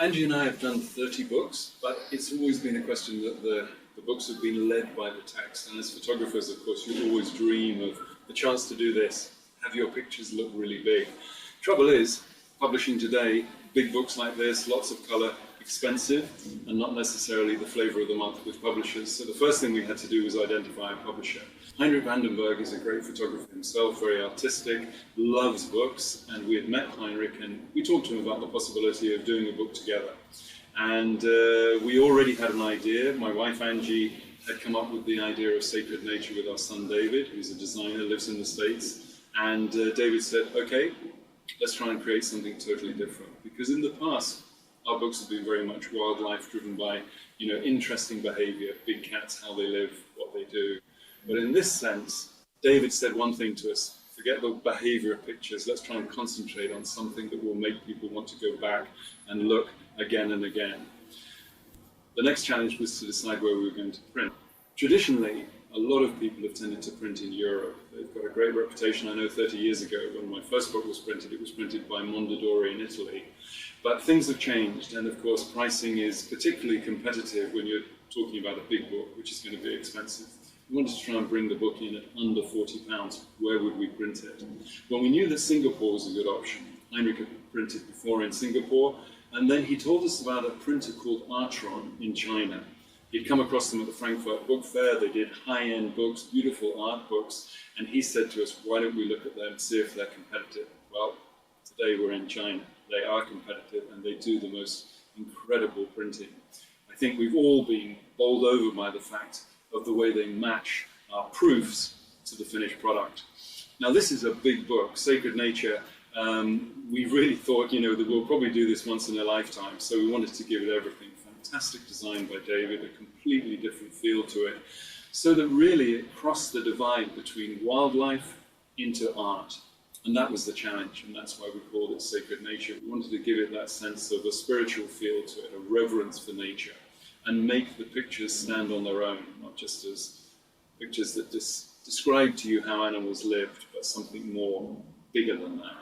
Angie and I have done 30 books, but it's always been a question that the books have been led by the text. And as photographers, of course, you always dream of the chance to do this, have your pictures look really big. Trouble is, publishing today, big books like this, lots of colour, expensive, and not necessarily the flavour of the month with publishers. So the first thing we had to do was identify a publisher. Heinrich Berg is a great photographer himself, very artistic, loves books, and we had met Heinrich and we talked to him about the possibility of doing a book together. And we already had an idea. My wife Angie had come up with the idea of sacred nature with our son David, who's a designer, lives in the States. And David said, okay, let's try and create something totally different. Because in the past, our books have been very much wildlife driven by, interesting behavior, big cats, how they live, what they do. But in this sense, David said one thing to us: forget the behavior of pictures, let's try and concentrate on something that will make people want to go back and look again and again. The next challenge was to decide where we were going to print. Traditionally, a lot of people have tended to print in Europe. They've got a great reputation. I know 30 years ago, when my first book was printed, it was printed by Mondadori in Italy. But things have changed, and of course pricing is particularly competitive when you're talking about a big book, which is going to be expensive. We wanted to try and bring the book in at under £40. Where would we print it? Well, we knew that Singapore was a good option. Heinrich had printed before in Singapore, and then he told us about a printer called Artron in China. He'd come across them at the Frankfurt Book Fair. They did high-end books, beautiful art books, and he said to us, why don't we look at them and see if they're competitive? Well, today we're in China. They are competitive, and they do the most incredible printing. I think we've all been bowled over by the fact of the way they match our proofs to the finished product. Now, this is a big book, Sacred Nature. We really thought, that we'll probably do this once in a lifetime, so we wanted to give it everything. Fantastic design by David, a completely different feel to it, so that really it crossed the divide between wildlife into art. And that was the challenge, and that's why we called it Sacred Nature. We wanted to give it that sense of a spiritual feel to it, a reverence for nature, and make the pictures stand on their own, not just as pictures that describe to you how animals lived, but something more bigger than that.